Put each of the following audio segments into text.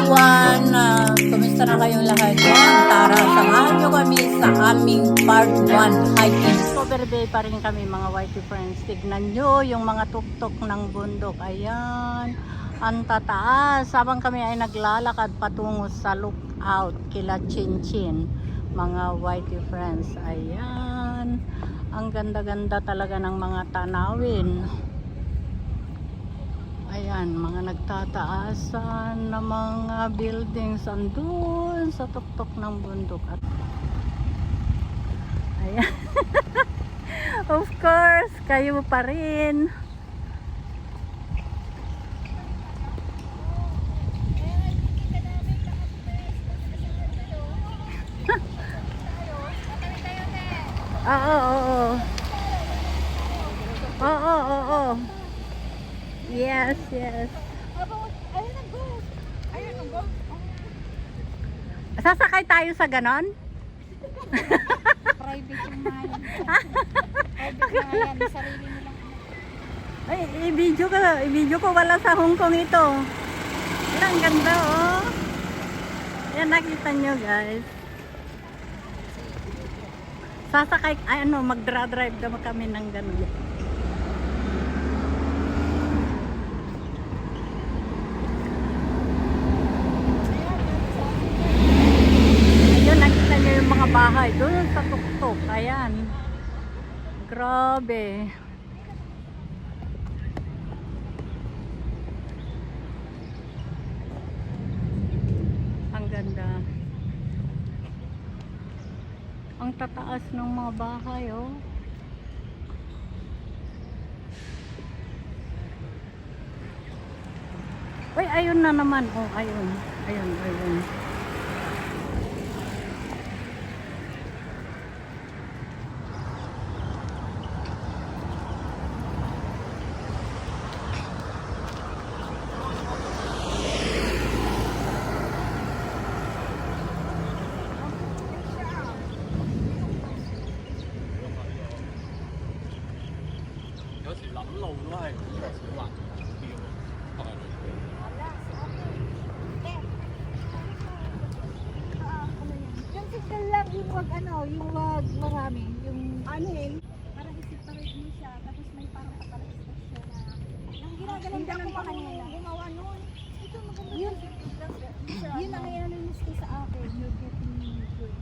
everyone! Kumusta na kayong lahat yan? Tara, samahan nyo kami sa aming part 1 hiking. Discovery Bay pa rin kami mga whitey friends. Tignan nyo yung mga tuktok ng bundok. Ayan, ang tataas. Habang kami ay naglalakad patungo sa lookout kila Chinchin. Mga whitey friends. Ayan, ang ganda-ganda talaga ng mga tanawin. Ayan, mga nagtataasan na mga buildings andun sa tuktok ng bundok. At ayan. Of course, kayo pa rin. Oo, oo. Oo, oo. Yes, yes. Ayun ang goat. Ayun ang goat. Sasakay tayo sa ganon? Private yung mga yan. Private mga yan. Sarili nilang. Ay, i-video ko wala sa Hong Kong ito. Yan, ang ganda oh. Yan, nakita nyo guys. Sasakay, ay ano, mag-drive naman kami ng ganon. Mga bahay doon sa tuktok. Ayan, grabe, ang ganda, ang tataas ng mga bahay oh. Uy, ayun na naman oh, ayun, ayun, ayun. Yung single lang, yung wag ano, yung wag marami, yung anin. Parang i-separate mo siya, tapos may parang patalastas siya na. Yung ginagalang ka ng kanila. Gumawa nun. Ito maganda. Yun ang i-analyze ko sa akin. You're getting good.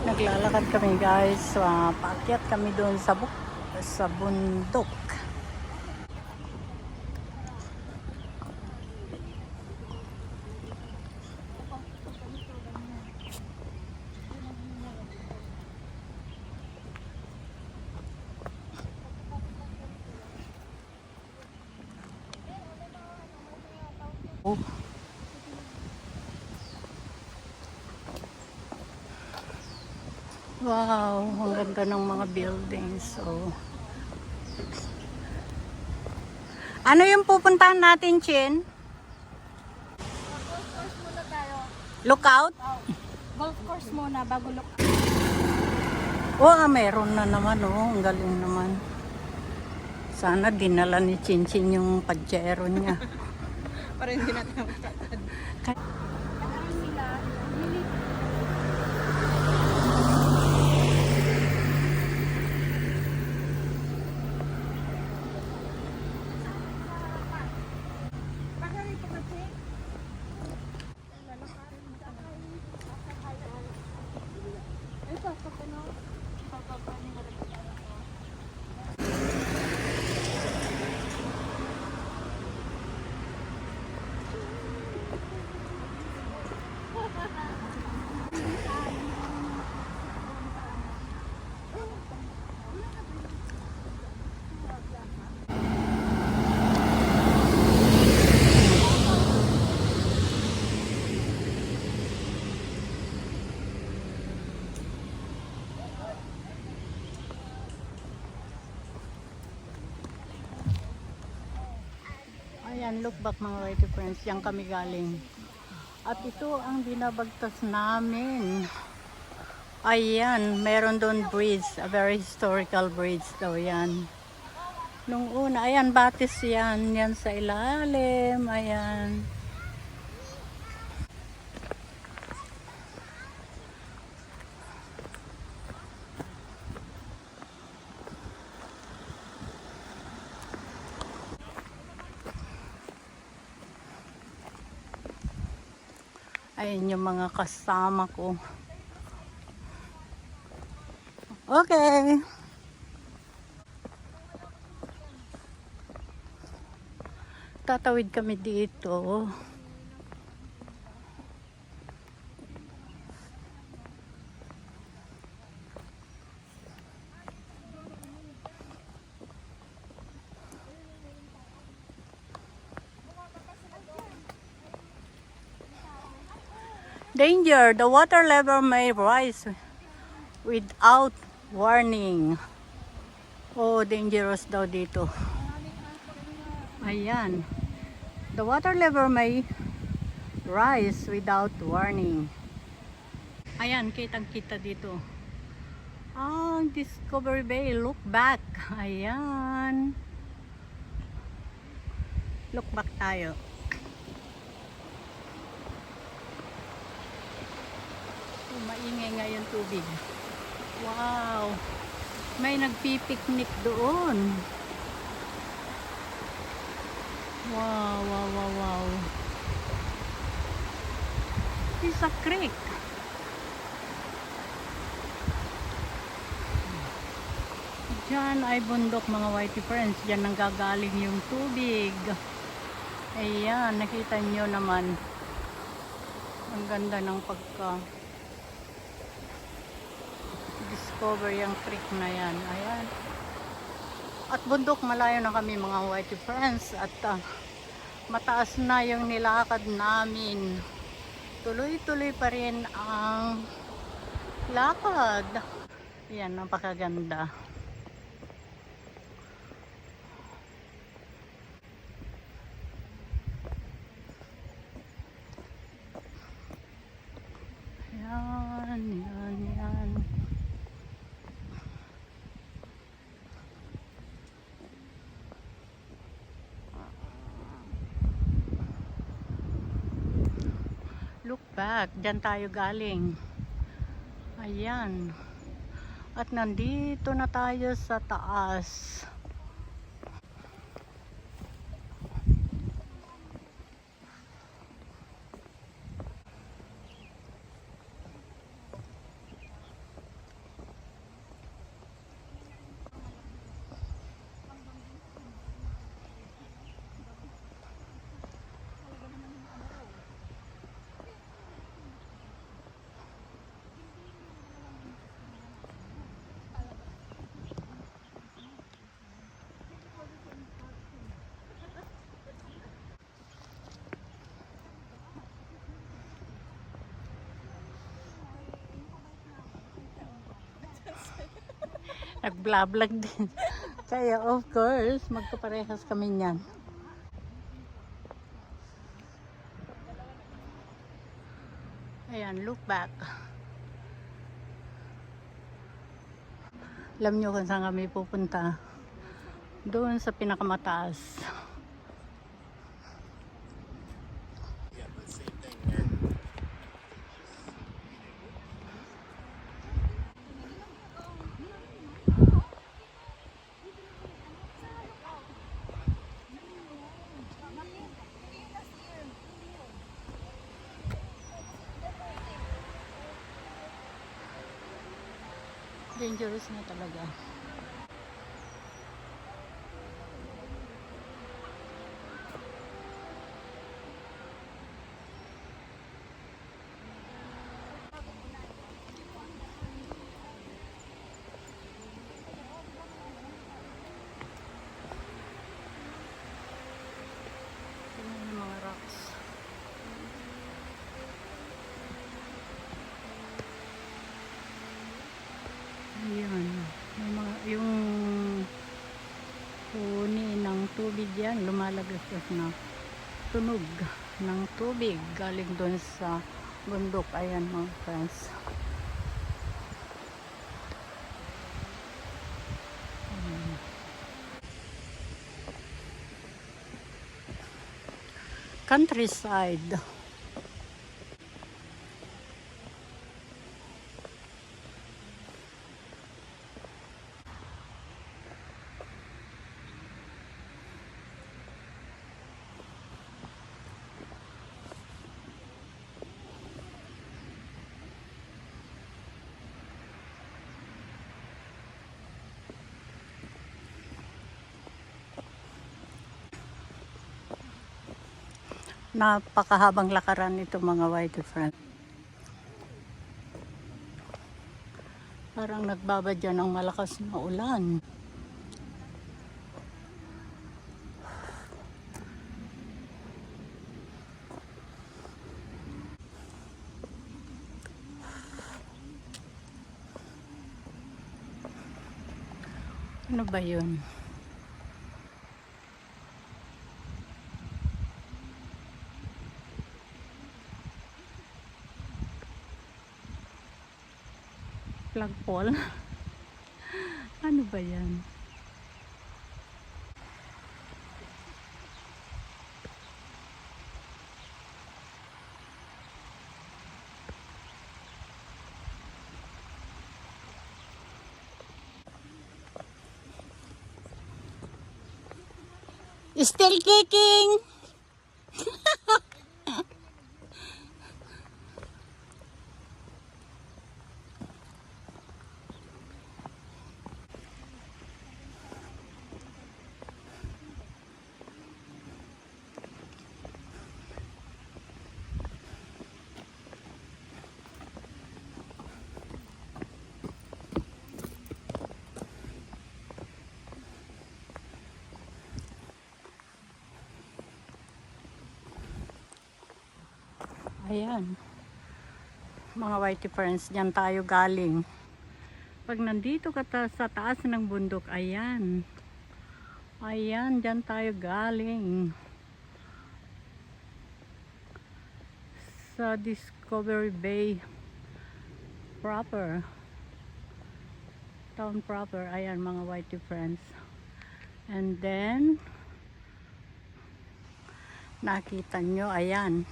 Naglalakad kami guys, paakyat kami doon sa bundok. Oh. Wow, ang ganda ng mga buildings. So, ano yung pupuntahan natin, Chin? Golf course muna tayo. Lookout? Golf course muna bago lookout. Oo, meron na naman. Oh, ang galing naman. Sana dinala ni Chinchin yung pajero niya. Para hindi natin matatad. Ayan, look back mga whitey friends. Diyan kami galing. At ito ang binabagtas namin. Ayan, meron doon bridge. A very historical bridge daw yan. Nung una, ayan, batis yan. Yan sa ilalim. Ayan. Ayan yung mga kasama ko. Okay. Tatawid kami dito. Danger! The water level may rise without warning. Oh, dangerous daw dito. Ayan. The water level may rise without warning. Ayan, kitang-kita dito. Ang Discovery Bay. Look back. Ayan. Look back tayo. Maingay ngayon tubig. Wow. May nagpipiknik doon. Wow, wow, wow, wow. It's a creek. Diyan ay bundok mga whitey friends. Diyan nanggagaling yung tubig. Ayan, nakita nyo naman. Ang ganda ng discover yung creek na yan. Ayan. At bundok, malayo na kami mga whitey friends. At mataas na yung nilakad namin. Tuloy-tuloy pa rin ang lakad. Ayan, napakaganda. Yan, yan, yan. Look back, dyan tayo galing. Ayan. At nandito na tayo sa taas. Nag-vlog din. Kaya of course, magkaparehas kami niyan. Ayan, look back. Alam nyo kung saan kami pupunta. Doon sa pinakamataas. Dangerous na talaga. Tingnan yung mga rocks. Ayan. Yung huni ng tubig yan, lumalagas na. tunog ng tubig galing doon sa bundok. Ayan mga friends. Countryside. Napakahabang lakaran ito mga white friend. Parang nagbabadya ng malakas na ulan. Ano ba yun? Flagpole? Ano ba yan? Still kicking! Ayan. Mga whitey friends, dyan tayo galing. Pag nandito ka sa taas ng bundok, ayan. Ayan, dyan tayo galing. Sa Discovery Bay proper. Town proper. Ayan mga whitey friends. And then, nakita nyo, ayan.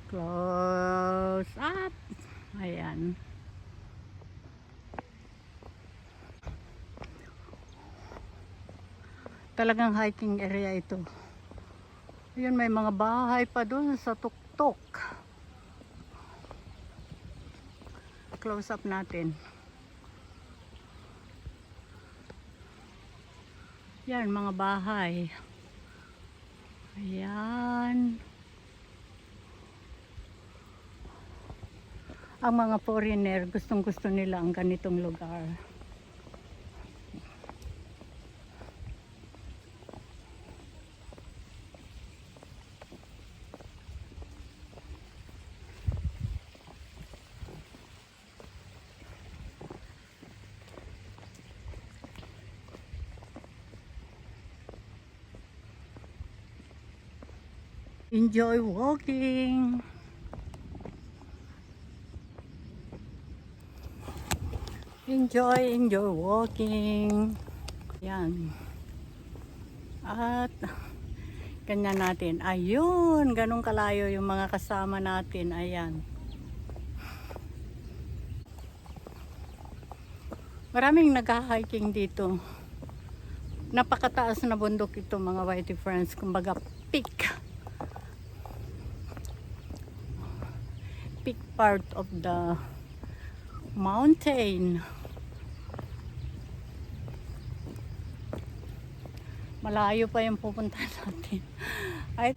Close up. Ayan. Talagang hiking area ito. Ayun, may mga bahay pa doon sa tuktok. Close up natin. Yan, mga bahay. Ayan. Ang mga foreigner, gustong gusto nila ang ganitong lugar. Enjoy walking. Enjoy walking. Yan. At kanya natin. Ayun, ganun kalayo yung mga kasama natin. Ayan. Maraming nag-hiking dito. Napakataas na bundok ito mga whitey friends. Kumbaga peak. Peak part of the mountain. Malayo pa yung pupunta natin. Ay,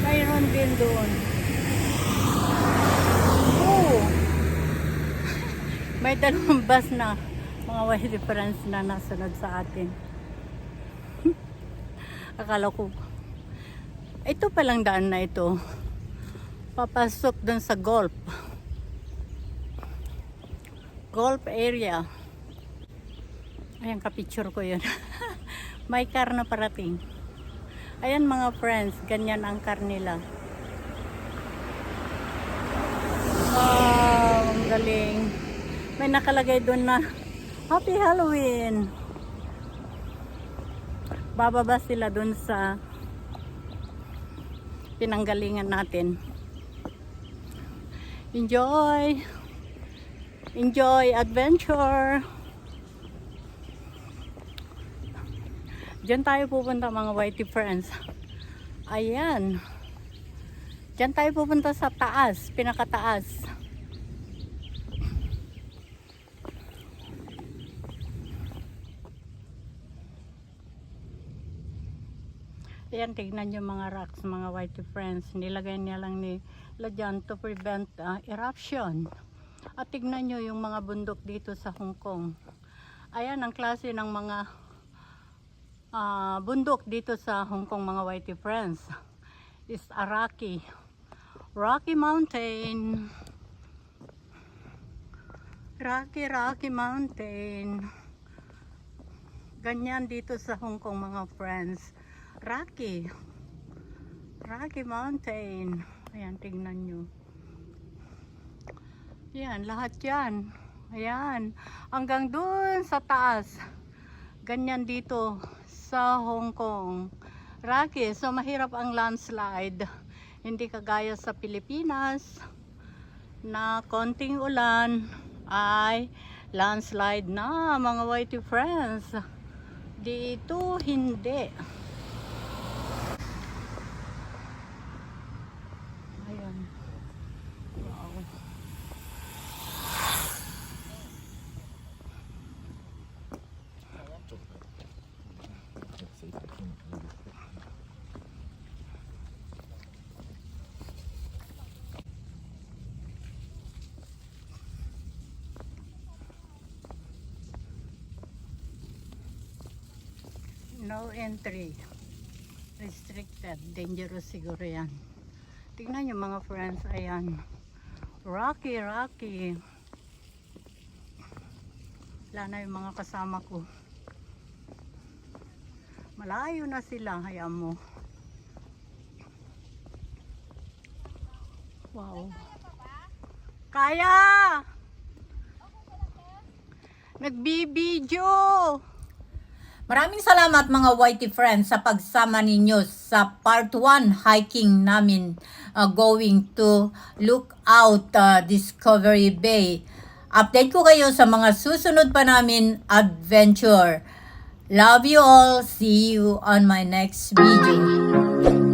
mayroon din doon. May dalawang bus na mga white friends na nasunod sa atin. Akala ko, ito palang daan na ito. Papasok dun sa golf. Golf area. Ayan, kapicture ko yun. May car na parating. Ayan mga friends, ganyan ang car nila. Wow, ang galing. May nakalagay doon na Happy Halloween. Bababa sila doon sa pinanggalingan natin. Enjoy! Enjoy adventure! Diyan tayo pupunta mga whitey friends. Ayan. Diyan tayo pupunta sa taas, pinakataas. Ayan, tignan nyo mga rocks, mga whitey friends. Nilagay niya lang nila dyan to prevent eruption. At tignan nyo yung mga bundok dito sa Hong Kong. Ayan, ang klase ng mga bundok dito sa Hong Kong mga whitey friends is a Rocky Mountain. Rocky Mountain. Ganyan dito sa Hong Kong mga friends. Rocky Mountain. Ayan, tingnan nyo. Ayan, lahat yan. Ayan, hanggang dun sa taas. Ganyan dito sa Hong Kong. Rocky, so mahirap ang landslide. Hindi kagaya sa Pilipinas na konting ulan ay landslide na mga whitey friends. Dito hindi. Ayan. Wow. No entry. Restricted. Dangerous siguro yan. Tignan nyo mga friends. Ayan. Rocky. Wala na yung mga kasama ko. Malayo na sila. Hayaan mo. Wow. Kaya! Nagbibideo! Maraming salamat mga whitey friends sa pagsama ninyo sa part 1 hiking namin going to Lookout Discovery Bay. Update ko kayo sa mga susunod pa namin adventure. Love you all. See you on my next video.